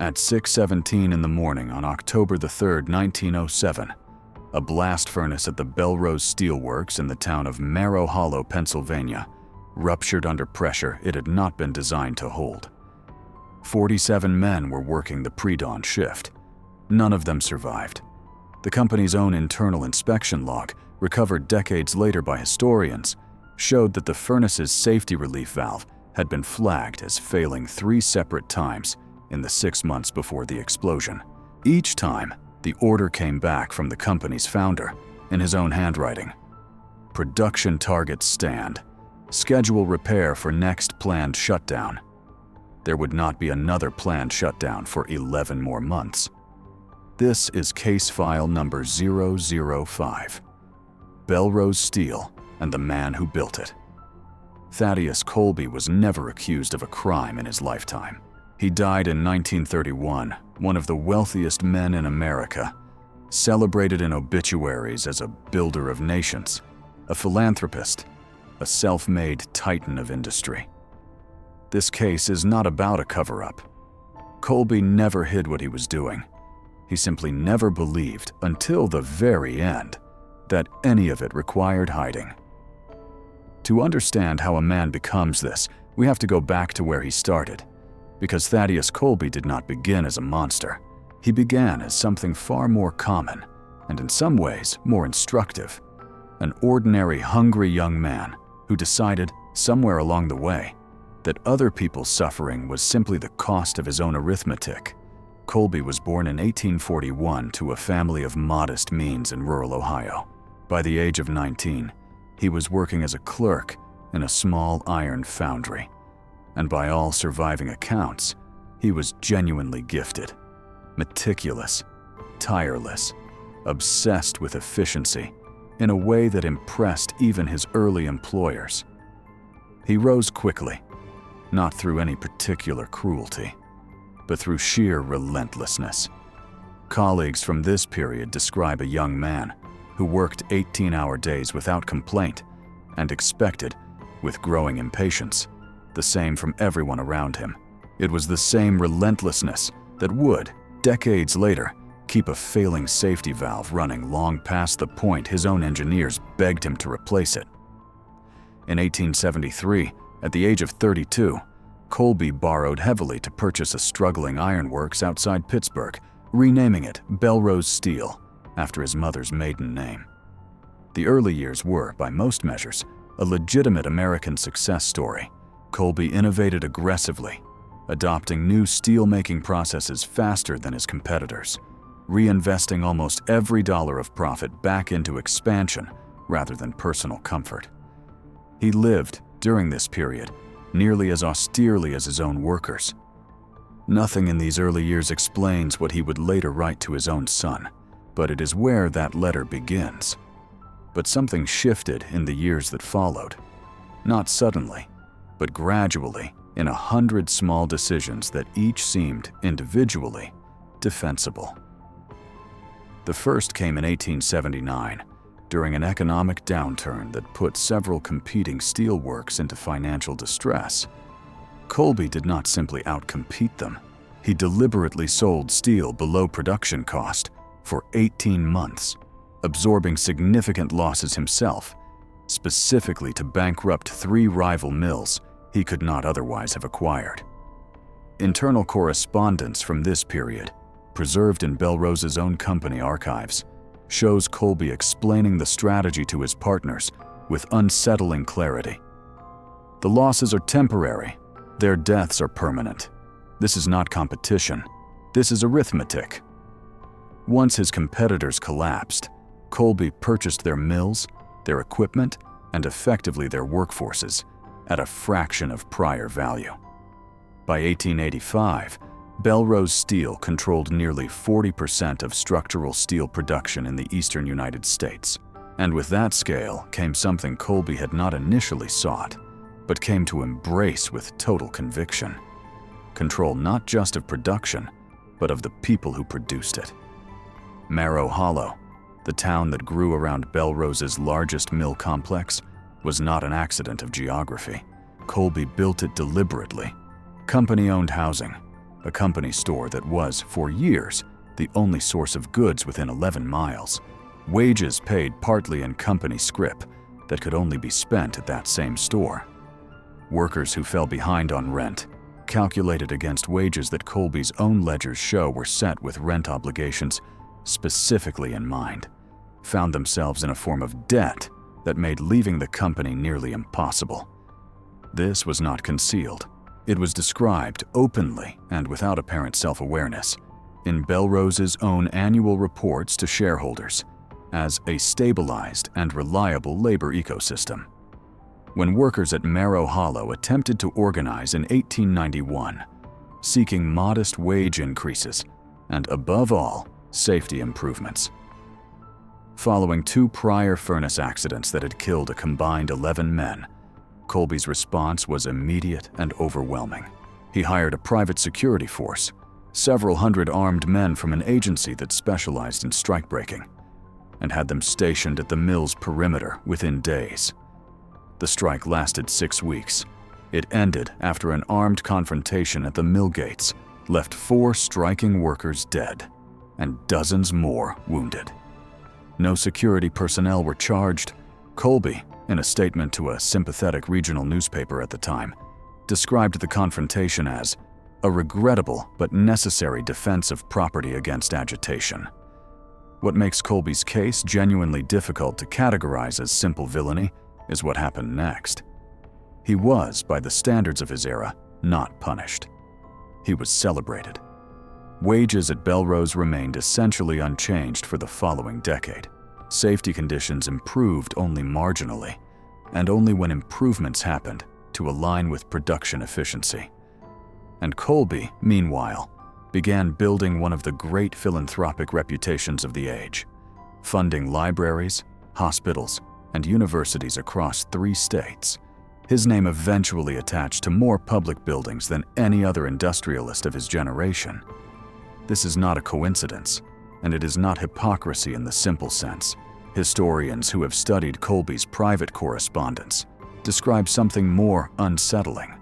At 6:17 in the morning on October 3, 1907, a blast furnace at the Bellrose Steel Works in the town of Marrow Hollow, Pennsylvania, ruptured under pressure it had not been designed to hold. 47 men were working the pre-dawn shift. None of them survived. The company's own internal inspection log, recovered decades later by historians, showed that the furnace's safety relief valve had been flagged as failing 3 separate times in the 6 months before the explosion. Each time, the order came back from the company's founder in his own handwriting. Production targets stand. Schedule repair for next planned shutdown. There would not be another planned shutdown for 11 more months. This is case file number 005. Bellrose Steel and the man who built it. Thaddeus Colby was never accused of a crime in his lifetime. He died in 1931, one of the wealthiest men in America, celebrated in obituaries as a builder of nations, a philanthropist, a self-made titan of industry. This case is not about a cover-up. Colby never hid what he was doing. He simply never believed, until the very end, that any of it required hiding. To understand how a man becomes this, we have to go back to where he started. Because Thaddeus Colby did not begin as a monster. He began as something far more common, and in some ways more instructive. An ordinary, hungry young man who decided, somewhere along the way, that other people's suffering was simply the cost of his own arithmetic. Colby was born in 1841 to a family of modest means in rural Ohio. By the age of 19, he was working as a clerk in a small iron foundry. And by all surviving accounts, he was genuinely gifted, meticulous, tireless, obsessed with efficiency in a way that impressed even his early employers. He rose quickly, not through any particular cruelty, but through sheer relentlessness. Colleagues from this period describe a young man who worked 18-hour days without complaint and expected, with growing impatience, the same from everyone around him. It was the same relentlessness that would, decades later, keep a failing safety valve running long past the point his own engineers begged him to replace it. In 1873, at the age of 32, Colby borrowed heavily to purchase a struggling ironworks outside Pittsburgh, renaming it Bellrose Steel after his mother's maiden name. The early years were, by most measures, a legitimate American success story. Colby innovated aggressively, adopting new steel-making processes faster than his competitors, reinvesting almost every dollar of profit back into expansion rather than personal comfort. He lived, during this period, nearly as austerely as his own workers. Nothing in these early years explains what he would later write to his own son, but it is where that letter begins. But something shifted in the years that followed. Not suddenly, but gradually, in 100 small decisions that each seemed, individually, defensible. The first came in 1879, during an economic downturn that put several competing steelworks into financial distress. Colby did not simply outcompete them. He deliberately sold steel below production cost for 18 months, absorbing significant losses himself, specifically to bankrupt 3 rival mills he could not otherwise have acquired. Internal correspondence from this period, preserved in Bellrose's own company archives, shows Colby explaining the strategy to his partners with unsettling clarity. The losses are temporary, their deaths are permanent. This is not competition, this is arithmetic. Once his competitors collapsed, Colby purchased their mills, their equipment, and effectively their workforces at a fraction of prior value. By 1885, Bellrose Steel controlled nearly 40% of structural steel production in the eastern United States. And with that scale came something Colby had not initially sought, but came to embrace with total conviction. Control not just of production, but of the people who produced it. Marrow Hollow, the town that grew around Bellrose's largest mill complex, was not an accident of geography. Colby built it deliberately. Company-owned housing, a company store that was, for years, the only source of goods within 11 miles. Wages paid partly in company scrip that could only be spent at that same store. Workers who fell behind on rent, calculated against wages that Colby's own ledgers show were set with rent obligations specifically in mind, found themselves in a form of debt that made leaving the company nearly impossible. This was not concealed. It was described openly and without apparent self-awareness in Bellrose's own annual reports to shareholders as a stabilized and reliable labor ecosystem. When workers at Marrow Hollow attempted to organize in 1891, seeking modest wage increases and, above all, safety improvements. Following 2 prior furnace accidents that had killed a combined 11 men, Colby's response was immediate and overwhelming. He hired a private security force, several hundred armed men from an agency that specialized in strikebreaking, and had them stationed at the mill's perimeter within days. The strike lasted 6 weeks. It ended after an armed confrontation at the mill gates left 4 striking workers dead and dozens more wounded. No security personnel were charged. Colby, in a statement to a sympathetic regional newspaper at the time, described the confrontation as a regrettable but necessary defense of property against agitation. What makes Colby's case genuinely difficult to categorize as simple villainy is what happened next. He was, by the standards of his era, not punished. He was celebrated. Wages at Bellrose remained essentially unchanged for the following decade. Safety conditions improved only marginally, and only when improvements happened to align with production efficiency. And Colby, meanwhile, began building one of the great philanthropic reputations of the age, funding libraries, hospitals, and universities across 3 states. His name eventually attached to more public buildings than any other industrialist of his generation. This is not a coincidence, and it is not hypocrisy in the simple sense. Historians who have studied Colby's private correspondence describe something more unsettling.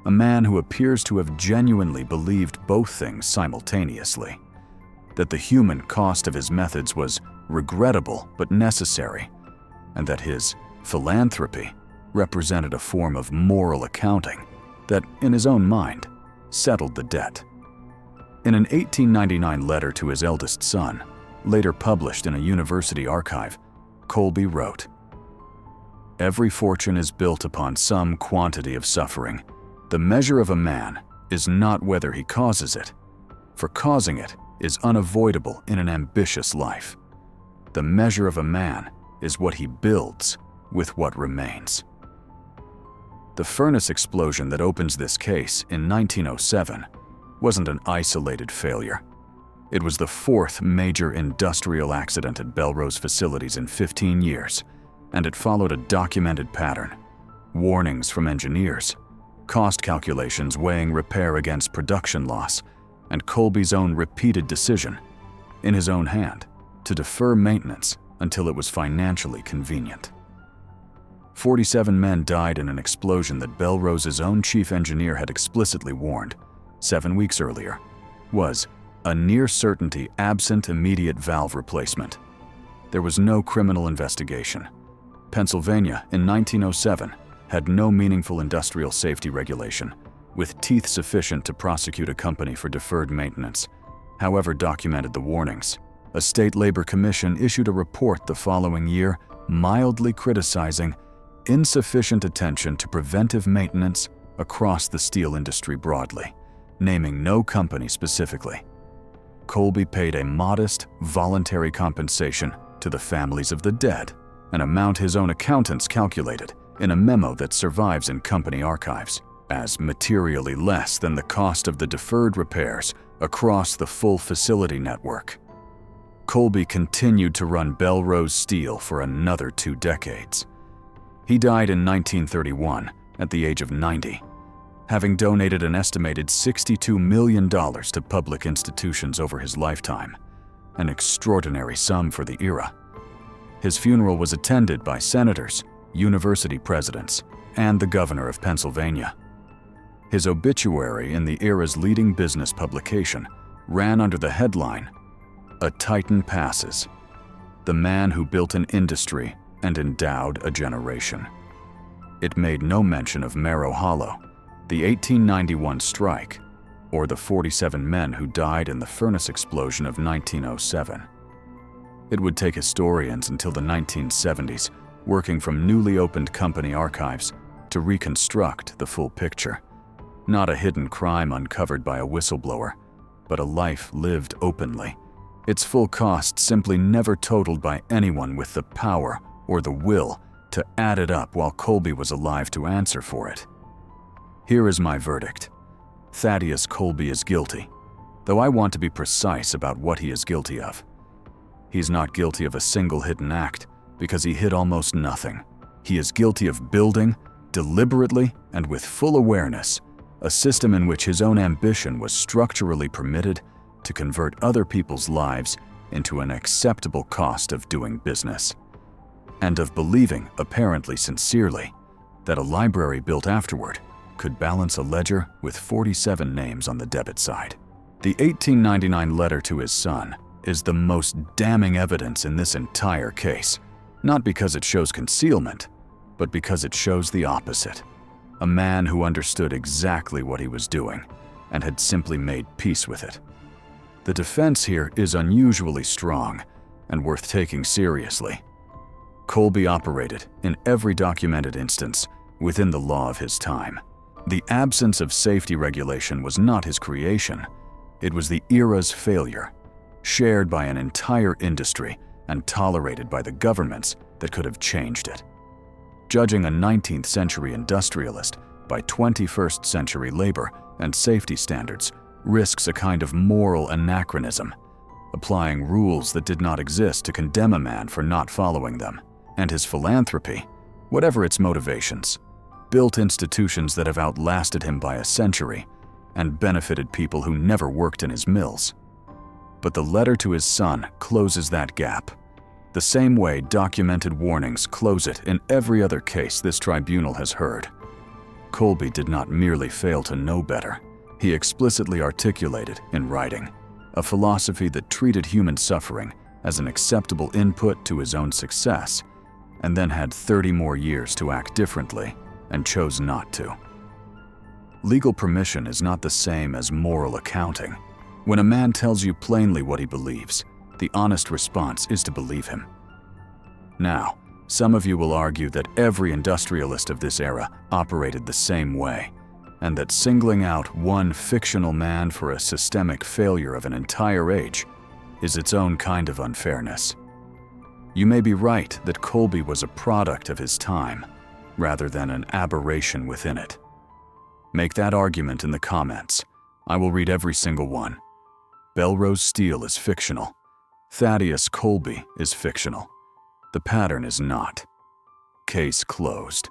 A man who appears to have genuinely believed both things simultaneously, that the human cost of his methods was regrettable but necessary, and that his philanthropy represented a form of moral accounting that, in his own mind, settled the debt. In an 1899 letter to his eldest son, later published in a university archive, Colby wrote, "Every fortune is built upon some quantity of suffering. The measure of a man is not whether he causes it, for causing it is unavoidable in an ambitious life. The measure of a man is what he builds with what remains." The furnace explosion that opens this case in 1907 wasn't an isolated failure. It was the 4th major industrial accident at Bellrose facilities in 15 years, and it followed a documented pattern. Warnings from engineers, cost calculations weighing repair against production loss, and Colby's own repeated decision, in his own hand, to defer maintenance until it was financially convenient. 47 men died in an explosion that Bellrose's own chief engineer had explicitly warned, 7 weeks earlier, was a near-certainty absent immediate valve replacement. There was no criminal investigation. Pennsylvania, in 1907, had no meaningful industrial safety regulation, with teeth sufficient to prosecute a company for deferred maintenance, however documented the warnings. A state labor commission issued a report the following year mildly criticizing insufficient attention to preventive maintenance across the steel industry broadly, naming no company specifically. Colby paid a modest, voluntary compensation to the families of the dead, an amount his own accountants calculated in a memo that survives in company archives as materially less than the cost of the deferred repairs across the full facility network. Colby continued to run Bellrose Steel for another 2 decades. He died in 1931 at the age of 90, having donated an estimated $62 million to public institutions over his lifetime, an extraordinary sum for the era. His funeral was attended by senators, university presidents, and the governor of Pennsylvania. His obituary in the era's leading business publication ran under the headline, "A Titan Passes, the man who built an industry and endowed a generation." It made no mention of Maro Hollow, the 1891 strike, or the 47 men who died in the furnace explosion of 1907. It would take historians until the 1970s, working from newly opened company archives, to reconstruct the full picture. Not a hidden crime uncovered by a whistleblower, but a life lived openly. Its full cost simply never totaled by anyone with the power or the will to add it up while Colby was alive to answer for it. Here is my verdict. Thaddeus Colby is guilty, though I want to be precise about what he is guilty of. He's not guilty of a single hidden act because he hid almost nothing. He is guilty of building, deliberately and with full awareness, a system in which his own ambition was structurally permitted to convert other people's lives into an acceptable cost of doing business, and of believing, apparently sincerely, that a library built afterward could balance a ledger with 47 names on the debit side. The 1899 letter to his son is the most damning evidence in this entire case, not because it shows concealment, but because it shows the opposite. A man who understood exactly what he was doing and had simply made peace with it. The defense here is unusually strong and worth taking seriously. Colby operated, in every documented instance, within the law of his time. The absence of safety regulation was not his creation. It was the era's failure, shared by an entire industry and tolerated by the governments that could have changed it. Judging a 19th century industrialist by 21st century labor and safety standards risks a kind of moral anachronism, applying rules that did not exist to condemn a man for not following them. And his philanthropy, whatever its motivations, built institutions that have outlasted him by a century and benefited people who never worked in his mills. But the letter to his son closes that gap, the same way documented warnings close it in every other case this tribunal has heard. Colby did not merely fail to know better. He explicitly articulated in writing a philosophy that treated human suffering as an acceptable input to his own success, and then had 30 more years to act differently and chose not to. Legal permission is not the same as moral accounting. When a man tells you plainly what he believes, the honest response is to believe him. Now, some of you will argue that every industrialist of this era operated the same way, and that singling out one fictional man for a systemic failure of an entire age is its own kind of unfairness. You may be right that Colby was a product of his time, rather than an aberration within it. Make that argument in the comments. I will read every single one. Bellrose Steel is fictional. Thaddeus Colby is fictional. The pattern is not. Case closed.